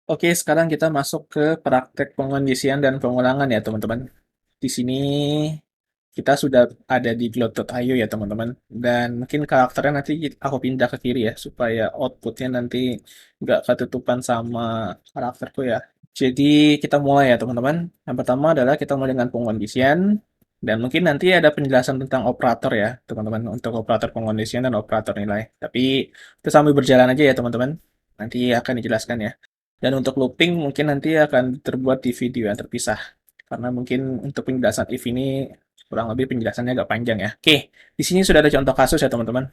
Oke, sekarang kita masuk ke praktek pengondisian dan pengulangan ya, teman-teman. Di sini kita sudah ada di Glot.io ya, teman-teman. Dan mungkin karakternya nanti aku pindah ke kiri ya, supaya outputnya nanti nggak ketutupan sama karakterku ya. Jadi kita mulai ya, teman-teman. Yang pertama adalah kita mulai dengan pengondisian. Dan mungkin nanti ada penjelasan tentang operator ya, teman-teman, untuk operator pengondisian dan operator nilai. Tapi itu sambil berjalan aja ya, teman-teman. Nanti akan dijelaskan ya. Dan untuk looping mungkin nanti akan terbuat di video yang terpisah. Karena mungkin untuk penjelasan if ini kurang lebih penjelasannya agak panjang ya. Oke, di sini sudah ada contoh kasus ya teman-teman.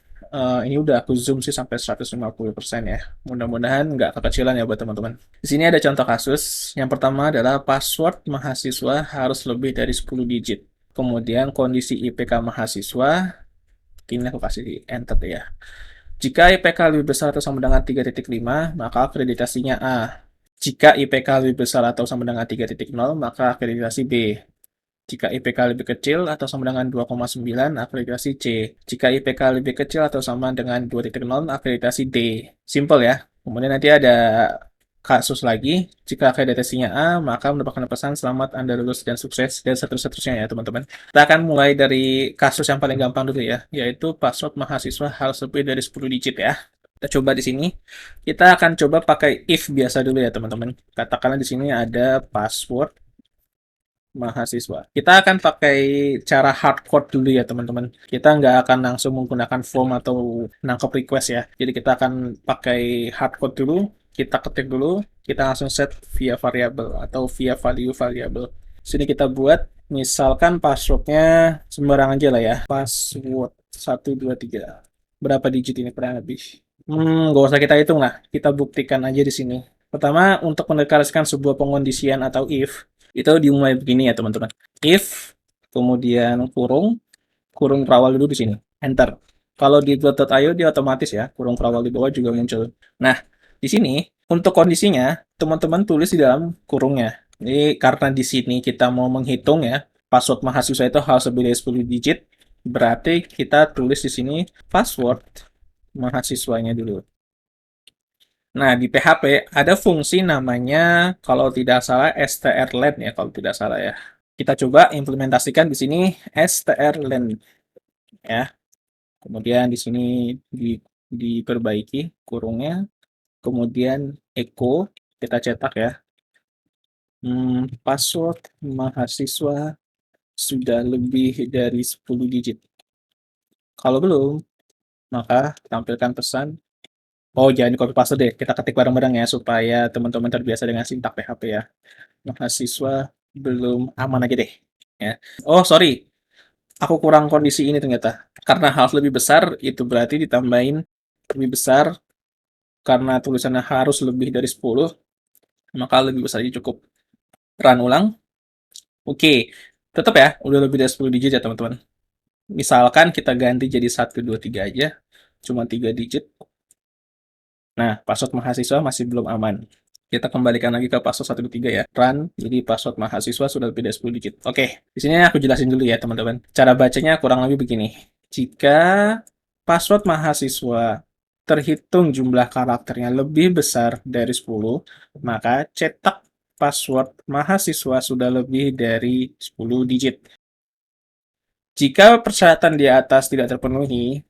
Ini udah aku zoom sih sampai 150% ya. Mudah-mudahan nggak kekecilan ya buat teman-teman. Di sini ada contoh kasus. Yang pertama adalah password mahasiswa harus lebih dari 10 digit. Kemudian kondisi IPK mahasiswa, ini aku kasih enter ya. Jika IPK lebih besar atau sama dengan 3,5, maka akreditasinya A. Jika IPK lebih besar atau sama dengan 3,0, maka akreditasi B. Jika IPK lebih kecil atau sama dengan 2,9, akreditasi C. Jika IPK lebih kecil atau sama dengan 2,0, akreditasi D. Simple ya. Kemudian nanti ada kasus lagi. Jika akreditasinya A, maka mendapatkan pesan selamat Anda lulus dan sukses, dan seterusnya ya teman-teman. Kita akan mulai dari kasus yang paling gampang dulu ya, yaitu password mahasiswa harus lebih dari 10 digit ya. Kita coba di sini. Kita akan coba pakai if biasa dulu ya teman-teman. Katakanlah di sini ada password mahasiswa. Kita akan pakai cara hardcode dulu ya teman-teman. Kita nggak akan langsung menggunakan form atau nangkep request ya. Jadi kita akan pakai hardcode dulu, kita ketik dulu, kita langsung set via variable atau via value variable. Sini kita buat, misalkan passwordnya sembarang aja lah ya. Password 123. Berapa digit ini kurang lebih? Nggak usah kita hitung lah. Kita buktikan aja di sini. Pertama, untuk mendeklarasikan sebuah pengondisian atau if, itu dimulai begini ya teman-teman. If, kemudian kurung, kurung perawal dulu di sini. Enter. Kalau di Plot.io dia otomatis ya, kurung perawal di bawah juga muncul. Nah, di sini untuk kondisinya, teman-teman tulis di dalam kurungnya. Ini karena di sini kita mau menghitung ya, password mahasiswa itu harus lebih dari 10 digit, berarti kita tulis di sini password mahasiswanya dulu. Nah, di PHP ada fungsi namanya, kalau tidak salah, strlen ya, kalau tidak salah ya. Kita coba implementasikan di sini strlen ya. Kemudian di sini diperbaiki kurungnya. Kemudian echo kita cetak ya. Password mahasiswa sudah lebih dari 10 digit. Kalau belum, maka tampilkan pesan. Oh, jangan di copy paste deh. Kita ketik bareng-bareng ya supaya teman-teman terbiasa dengan sintak PHP ya. Mahasiswa belum aman aja deh. Ya. Oh, sorry. Aku kurang kondisi ini ternyata. Karena harus lebih besar, itu berarti ditambahin lebih besar. Karena tulisannya harus lebih dari 10, maka lebih besar aja cukup. Run ulang. Oke. Tetap ya, udah lebih dari 10 digit ya teman-teman. Misalkan kita ganti jadi 1, 2, 3 aja. Cuma 3 digit. Nah, password mahasiswa masih belum aman. Kita kembalikan lagi ke password 123 ya. Run, jadi password mahasiswa sudah lebih dari 10 digit. Oke, di sini aku jelasin dulu ya teman-teman. Cara bacanya kurang lebih begini. Jika password mahasiswa terhitung jumlah karakternya lebih besar dari 10, maka cetak password mahasiswa sudah lebih dari 10 digit. Jika persyaratan di atas tidak terpenuhi,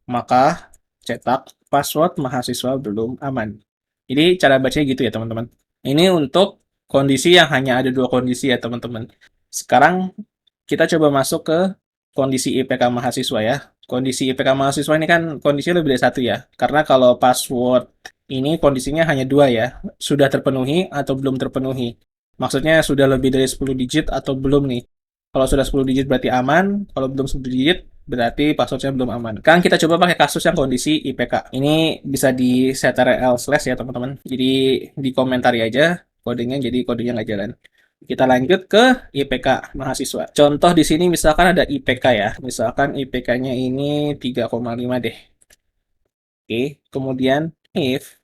maka cetak password mahasiswa belum aman. Jadi cara bacanya gitu ya teman-teman. Ini untuk kondisi yang hanya ada dua kondisi ya teman-teman. Sekarang kita coba masuk ke kondisi IPK mahasiswa ya. Kondisi IPK mahasiswa ini kan kondisinya lebih dari satu ya. Karena kalau password ini kondisinya hanya dua ya. Sudah terpenuhi atau belum terpenuhi. Maksudnya sudah lebih dari 10 digit atau belum nih. Kalau sudah 10 digit berarti aman, kalau belum 10 digit berarti passwordnya belum aman. Sekarang kita coba pakai kasus yang kondisi IPK. Ini bisa di ctrl slash ya teman-teman. Jadi dikomentari aja kodenya, jadi kodenya nggak jalan. Kita lanjut ke IPK mahasiswa. Contoh di sini misalkan ada IPK ya. Misalkan IPK-nya ini 3,5 deh. Oke, kemudian if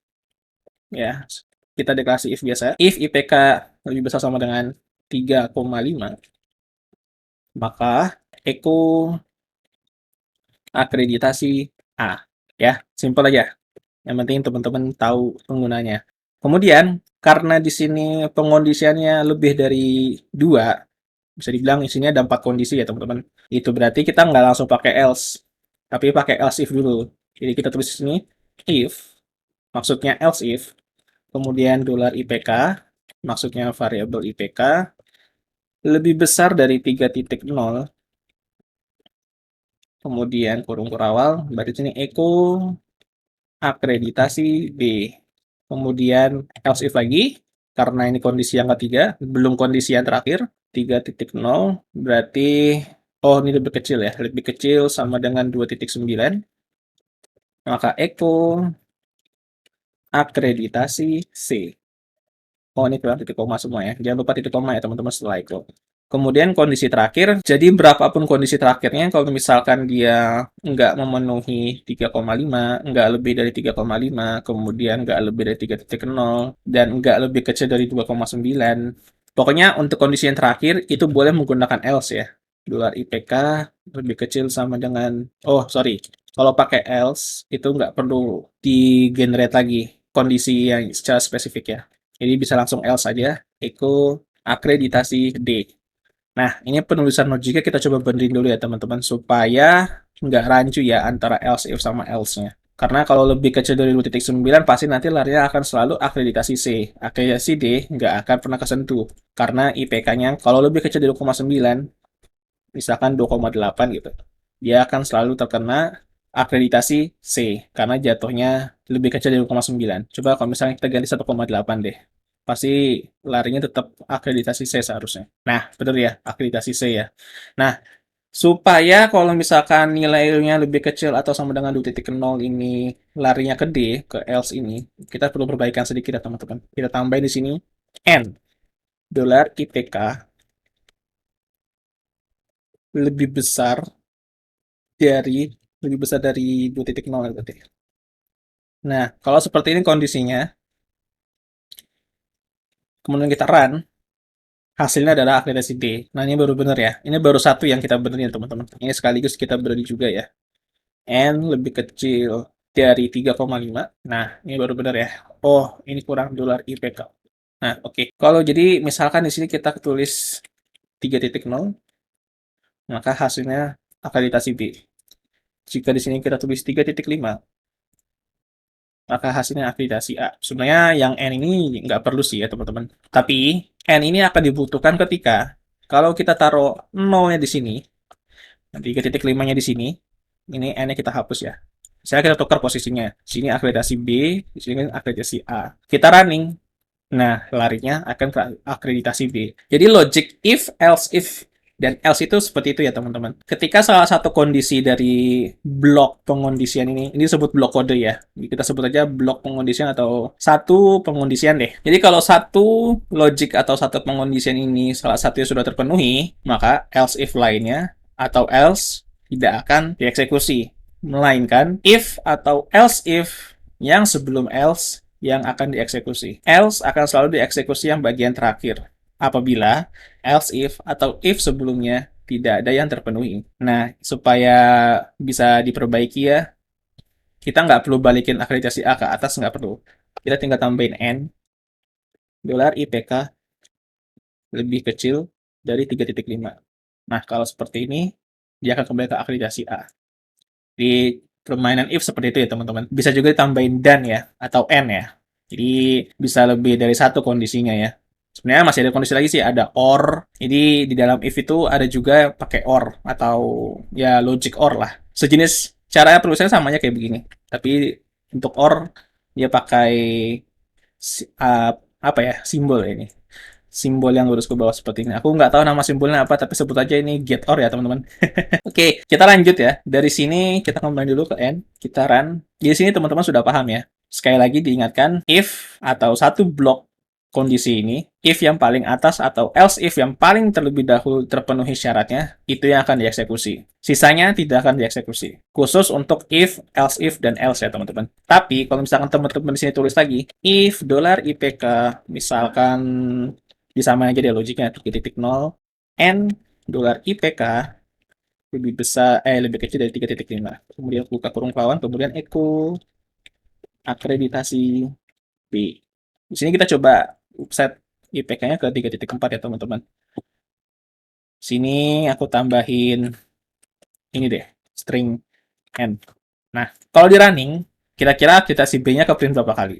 ya, kita deklarasi if biasa. If IPK lebih besar sama dengan 3,5, maka echo akreditasi A. Ya, simpel aja. Yang penting teman-teman tahu penggunanya. Kemudian Karena di sini pengondisiannya lebih dari 2, bisa dibilang di sini ada 4 kondisi ya teman-teman. Itu berarti kita nggak langsung pakai else, tapi pakai else if dulu. Jadi kita tulis di sini if, maksudnya else if, kemudian dolar IPK, maksudnya variabel IPK, lebih besar dari 3.0, kemudian kurung kurawal, berarti sini echo akreditasi B. Kemudian else if lagi, karena ini kondisi yang ketiga, belum kondisi yang terakhir, 3.0 berarti, oh ini lebih kecil ya, lebih kecil sama dengan 2.9, maka echo akreditasi C. Oh, ini keluar titik koma semua ya. Jangan lupa titik koma ya teman-teman setelah itu. Kemudian kondisi terakhir, jadi berapapun kondisi terakhirnya, kalau misalkan dia nggak memenuhi 3,5, nggak lebih dari 3,5, kemudian nggak lebih dari 3.0, dan nggak lebih kecil dari 2,9. Pokoknya untuk kondisi yang terakhir, itu boleh menggunakan else ya. Dolar IPK lebih kecil sama dengan, oh sorry, kalau pakai else, itu nggak perlu di-generate lagi kondisi yang secara spesifik ya. Jadi bisa langsung else aja, echo akreditasi D. Nah, ini penulisan logiknya kita coba benerin dulu ya teman-teman, supaya nggak rancu ya antara else if sama else-nya. Karena kalau lebih kecil dari 2.9 pasti nanti larinya akan selalu akreditasi C. Akreditasi D nggak akan pernah kesentuh. Karena IPK-nya kalau lebih kecil dari 2,9, misalkan 2,8 gitu, dia akan selalu terkena akreditasi C. Karena jatuhnya lebih kecil dari 2,9. Coba kalau misalnya kita ganti 1,8 deh, pasti larinya tetap akreditasi C seharusnya. Nah, betul ya, akreditasi C ya. Nah, supaya kalau misalkan nilainya lebih kecil atau sama dengan 2.0 ini larinya ke D, ke else ini, kita perlu perbaikan sedikit ya teman-teman. Kita tambahin di sini N, dolar IPK lebih besar dari lebih besar dari 2.0 berarti. Nah, kalau seperti ini kondisinya, kemudian kita run, hasilnya adalah akreditasi D. Nah, ini baru benar ya. Ini baru satu yang kita benerin, teman-teman. Ini sekaligus kita benerin juga ya. N lebih kecil dari 3,5. Nah, ini baru benar ya. Oh, ini kurang dolar IPK. Nah, oke. Kalau jadi misalkan di sini kita tulis 3.0, maka hasilnya akreditasi B. Jika di sini kita tulis 3.5, maka hasilnya akreditasi A. Sebenarnya yang N ini nggak perlu sih ya teman-teman. Tapi N ini akan dibutuhkan ketika kalau kita taruh 0-nya di sini, nanti 3.5-nya di sini, ini N-nya kita hapus ya. Saya kita tukar posisinya. Sini akreditasi B, di sini akreditasi A. Kita running. Nah, larinya akan ke akreditasi B. Jadi logic if, else if, dan else itu seperti itu ya teman-teman. Ketika salah satu kondisi dari blok pengondisian ini disebut blok kode ya. Kita sebut aja blok pengondisian atau satu pengondisian deh. Jadi kalau satu logic atau satu pengondisian ini salah satunya sudah terpenuhi, maka else if lainnya atau else tidak akan dieksekusi. Melainkan if atau else if yang sebelum else yang akan dieksekusi. Else akan selalu dieksekusi yang bagian terakhir. Apabila else if atau if sebelumnya tidak ada yang terpenuhi. Nah, supaya bisa diperbaiki ya, kita nggak perlu balikin akreditasi A ke atas, nggak perlu. Kita tinggal tambahin N, dolar IPK lebih kecil dari 3.5. Nah, kalau seperti ini, dia akan kembali ke akreditasi A. Di permainan if seperti itu ya teman-teman. Bisa juga ditambahin dan ya, atau n ya. Jadi bisa lebih dari satu kondisinya ya. Sebenarnya masih ada kondisi lagi sih, ada or. Jadi di dalam if itu ada juga pakai or atau ya logic or lah. Sejenis cara penulisannya samanya kayak begini. Tapi untuk or dia pakai apa ya simbol ini. Simbol yang lurus ke bawah seperti ini. Aku nggak tahu nama simbolnya apa, tapi sebut aja ini get or ya teman-teman. Oke, kita lanjut ya. Dari sini kita kembali dulu ke N, kita run. Di sini teman-teman sudah paham ya. Sekali lagi diingatkan, if atau satu blok kondisi ini, if yang paling atas atau else if yang paling terlebih dahulu terpenuhi syaratnya, itu yang akan dieksekusi. Sisanya tidak akan dieksekusi. Khusus untuk if, else if, dan else ya teman-teman. Tapi kalau misalkan teman-teman di sini tulis lagi, if dolar IPK, misalkan disamain aja deh logiknya, 3.0, N dolar IPK lebih besar lebih kecil dari 3.5. Kemudian buka kurung kawan, kemudian echo akreditasi B. Di sini kita coba set IPK-nya ke 3.4 ya teman-teman. Sini aku tambahin ini deh, string n. Nah, kalau di running, kira-kira aktivasi B-nya ke print berapa kali?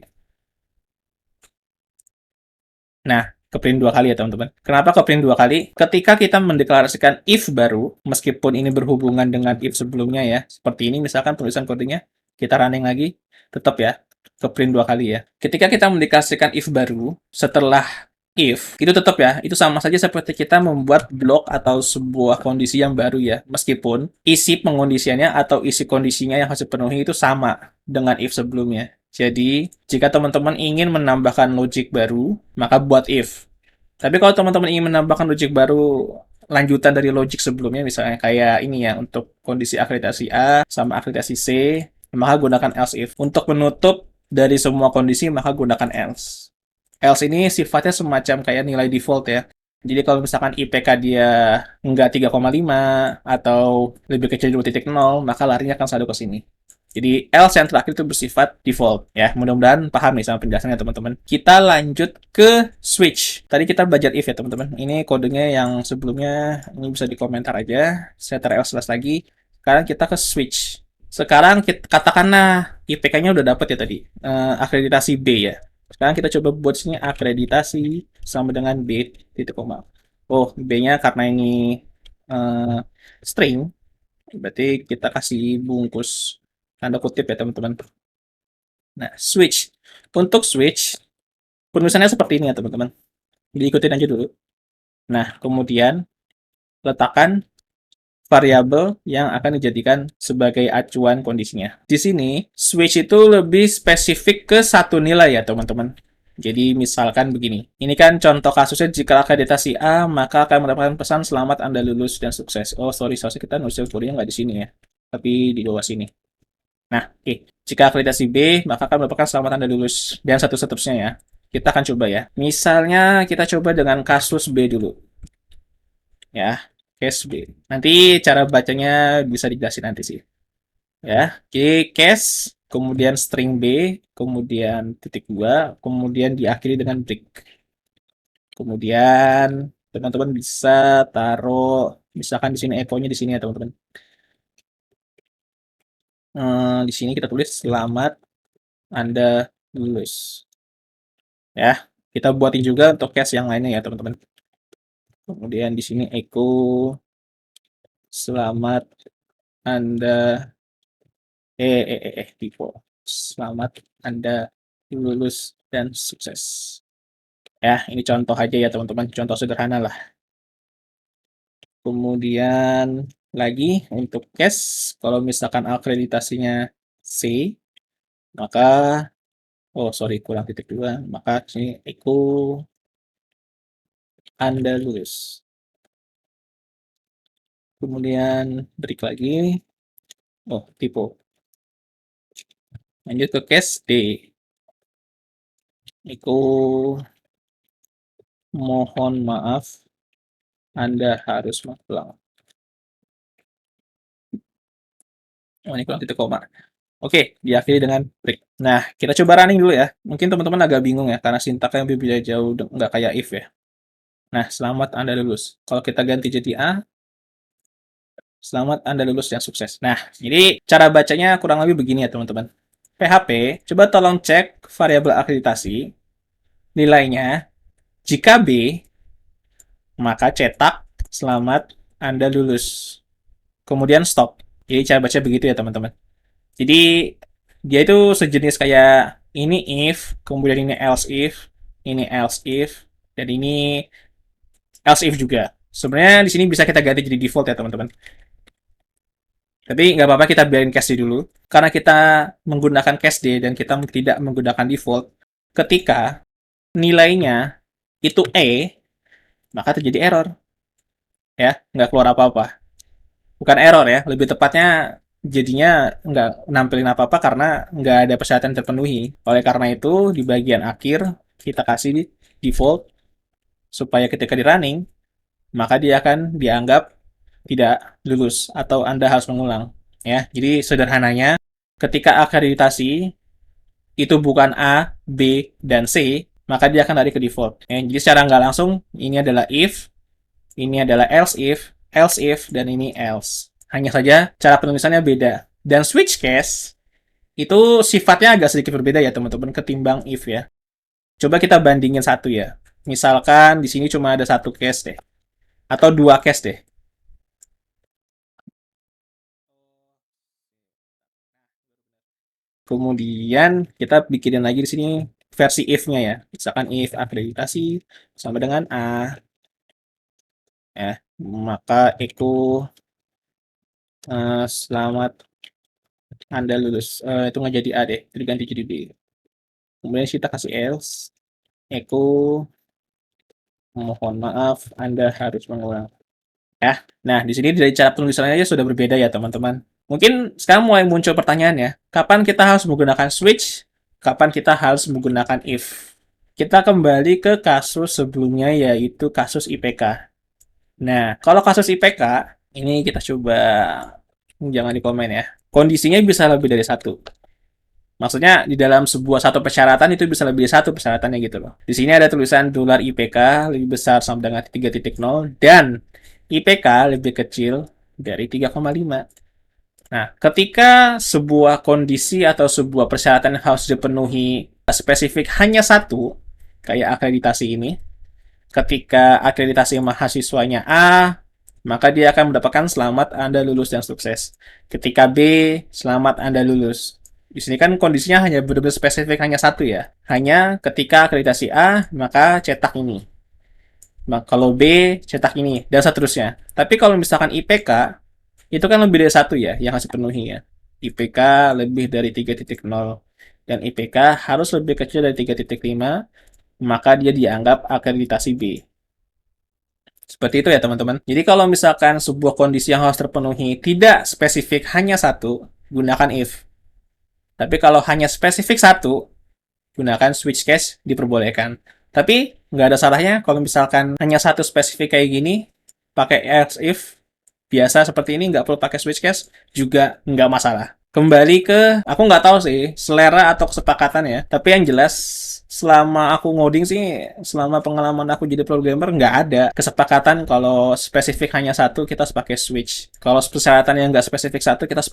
Nah, ke print 2 kali ya teman-teman. Kenapa ke print 2 kali? Ketika kita mendeklarasikan if baru, meskipun ini berhubungan dengan if sebelumnya ya, seperti ini misalkan tulisan kodenya, kita running lagi, tetap ya, ke print 2 kali ya. Ketika kita mendeklarasikan if baru, setelah if, itu tetap ya, itu sama saja seperti kita membuat blok atau sebuah kondisi yang baru ya, meskipun isi pengondisiannya atau isi kondisinya yang harus dipenuhi itu sama dengan if sebelumnya. Jadi, jika teman-teman ingin menambahkan logic baru, maka buat if. Tapi kalau teman-teman ingin menambahkan logic baru lanjutan dari logic sebelumnya, misalnya kayak ini ya, untuk kondisi akreditasi A sama akreditasi C, maka gunakan else if. Untuk menutup dari semua kondisi, maka gunakan else. Else ini sifatnya semacam kayak nilai default ya. Jadi kalau misalkan IPK dia nggak 3,5 atau lebih kecil dari 2,0, maka larinya akan selalu ke sini. Jadi else yang terakhir itu bersifat default ya. Mudah-mudahan paham nih sama penjelasannya teman-teman. Kita lanjut ke switch. Tadi kita belajar if ya teman-teman. Ini kodenya yang sebelumnya ini bisa dikomentar aja. Saya taruh else lagi. Sekarang kita ke switch. Sekarang kita, katakanlah IPK-nya udah dapet ya tadi. Akreditasi B ya. Sekarang kita coba buat sini akreditasi sama dengan B titik koma. Oh, B-nya karena ini string, berarti kita kasih bungkus tanda kutip ya teman-teman. Nah, switch. Untuk switch, penulisannya seperti ini ya teman-teman. Diikutin aja dulu. Nah, kemudian letakkan variabel yang akan dijadikan sebagai acuan kondisinya. Di sini, switch itu lebih spesifik ke satu nilai ya teman-teman. Jadi misalkan begini, ini kan contoh kasusnya jika akreditasi A, maka akan mendapatkan pesan selamat Anda lulus dan sukses. Oh sorry, seharusnya kita nulis kodenya nggak di sini ya, tapi di bawah sini. Nah, oke. Jika akreditasi B, maka akan mendapatkan selamat Anda lulus dan satu seterusnya ya. Kita akan coba ya. Misalnya kita coba dengan kasus B dulu. Ya, case B. Nanti cara bacanya bisa dijelasin nanti sih. Ya, oke, case, kemudian string B, kemudian titik 2, kemudian diakhiri dengan break. Kemudian teman-teman bisa taruh, misalkan di sini echo-nya di sini ya teman-teman. Di sini kita tulis selamat Anda lulus. Ya, kita buatin juga untuk case yang lainnya ya teman-teman. Kemudian di sini echo selamat Anda tipo. Selamat Anda lulus dan sukses. Ya, ini contoh aja ya teman-teman, contoh sederhana lah. Kemudian lagi untuk case, kalau misalkan akreditasinya C, maka oh sorry kurang titik 2, maka sini echo Anda lulus. Kemudian break lagi. Oh, typo. Lanjut ke case D. Echo mohon maaf, Anda harus pulang. Oh, ini kurang titik koma. Oke, diakhiri dengan break. Nah, kita coba running dulu ya. Mungkin teman-teman agak bingung ya, karena sintaknya berbeda jauh, nggak kayak if ya. Nah, selamat Anda lulus. Kalau kita ganti jadi A, selamat Anda lulus dan sukses. Nah, jadi cara bacanya kurang lebih begini ya teman-teman. PHP, coba tolong cek variabel akreditasi, nilainya. Jika B, maka cetak selamat Anda lulus. Kemudian stop. Jadi cara baca begitu ya teman-teman. Jadi dia itu sejenis kayak ini if, kemudian ini else if, dan ini else if juga. Sebenarnya di sini bisa kita ganti jadi default ya teman-teman. Tapi nggak apa-apa kita biarin cast dulu. Karena kita menggunakan cast dan kita tidak menggunakan default, ketika nilainya itu E, maka terjadi error. Ya, nggak keluar apa-apa. Bukan error ya, lebih tepatnya jadinya nggak nampilin apa-apa karena nggak ada persyaratan terpenuhi. Oleh karena itu, di bagian akhir kita kasih default supaya ketika di running, maka dia akan dianggap tidak lulus atau Anda harus mengulang. Ya, jadi sederhananya ketika akreditasi itu bukan A, B, dan C, maka dia akan lari ke default. Jadi secara nggak langsung, ini adalah if, ini adalah else if, dan ini else. Hanya saja cara penulisannya beda. Dan switch case itu sifatnya agak sedikit berbeda ya teman-teman ketimbang if ya. Coba kita bandingin satu ya. Misalkan di sini cuma ada satu case deh, atau dua case deh. Kemudian kita bikinin lagi di sini versi if-nya ya. Misalkan if akreditasi sama dengan A, ya, maka itu selamat Anda lulus. Itu nggak jadi A deh, jadi ganti jadi B. Kemudian kita kasih else, echo, mohon maaf, Anda harus mengulang. Ya, nah di sini dari cara penulisannya aja sudah berbeda ya teman-teman. Mungkin sekarang mulai muncul pertanyaannya, kapan kita harus menggunakan switch, kapan kita harus menggunakan if. Kita kembali ke kasus sebelumnya yaitu kasus IPK. Nah, kalau kasus IPK, ini kita coba, jangan di komen ya. Kondisinya bisa lebih dari satu. Maksudnya di dalam sebuah satu persyaratan itu bisa lebih dari satu persyaratannya gitu loh. Di sini ada tulisan dolar IPK lebih besar sama dengan 3.0 dan IPK lebih kecil dari 3,5. Nah, ketika sebuah kondisi atau sebuah persyaratan harus dipenuhi spesifik hanya satu, kayak akreditasi ini, ketika akreditasi mahasiswanya A, maka dia akan mendapatkan selamat Anda lulus dan sukses. Ketika B, selamat Anda lulus. Di sini kan kondisinya hanya benar-benar spesifik hanya satu ya. Hanya ketika akreditasi A, maka cetak ini. Nah, kalau B, cetak ini, dan seterusnya. Tapi kalau misalkan IPK, itu kan lebih dari satu ya, yang harus dipenuhi ya. IPK lebih dari 3.0, dan IPK harus lebih kecil dari 3.5, maka dia dianggap akreditasi B. Seperti itu ya teman-teman. Jadi kalau misalkan sebuah kondisi yang harus terpenuhi tidak spesifik hanya satu, gunakan if. Tapi kalau hanya spesifik satu, gunakan switch case diperbolehkan. Tapi nggak ada salahnya kalau misalkan hanya satu spesifik kayak gini, pakai else if, biasa seperti ini nggak perlu pakai switch case, juga nggak masalah. Kembali ke, aku nggak tahu sih, selera atau kesepakatan ya. Tapi yang jelas, selama aku ngoding sih, selama pengalaman aku jadi programmer, nggak ada kesepakatan kalau spesifik hanya satu, kita harus pakai switch. Kalau persyaratan yang nggak spesifik satu, kita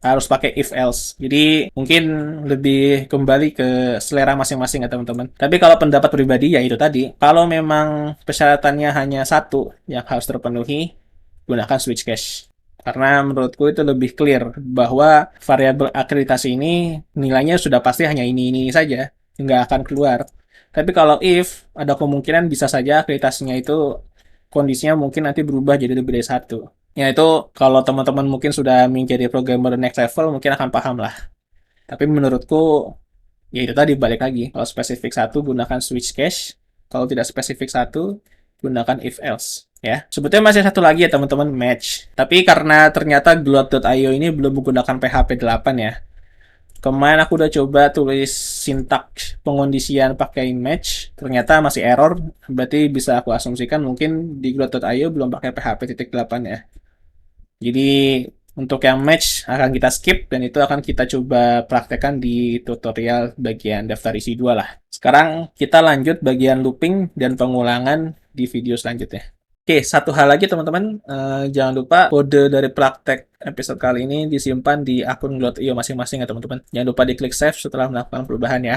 harus pakai if else. Jadi, mungkin lebih kembali ke selera masing-masing ya teman-teman. Tapi kalau pendapat pribadi, ya itu tadi. Kalau memang persyaratannya hanya satu yang harus terpenuhi, gunakan switch cache. Karena menurutku itu lebih clear bahwa variabel akreditasi ini nilainya sudah pasti hanya ini saja, nggak akan keluar. Tapi kalau if, ada kemungkinan bisa saja akreditasinya itu kondisinya mungkin nanti berubah jadi lebih dari satu. Ya itu kalau teman-teman mungkin sudah menjadi programmer next level mungkin akan paham lah. Tapi menurutku ya itu tadi balik lagi. Kalau spesifik satu gunakan switch cache, kalau tidak spesifik satu gunakan if else. Ya, sebetulnya masih satu lagi ya teman-teman, match. Tapi karena ternyata Gloat.io ini belum menggunakan PHP 8 ya. Kemarin aku udah coba tulis sintaks pengondisian pakai match, ternyata masih error. Berarti bisa aku asumsikan mungkin di Gloat.io belum pakai PHP 8 ya. Jadi untuk yang match akan kita skip dan itu akan kita coba praktekkan di tutorial bagian daftar isi 2 lah. Sekarang kita lanjut bagian looping dan pengulangan di video selanjutnya. Oke, satu hal lagi teman-teman, jangan lupa kode dari praktek episode kali ini disimpan di akun Gloat.io masing-masing ya teman-teman. Jangan lupa diklik save setelah melakukan perubahan ya.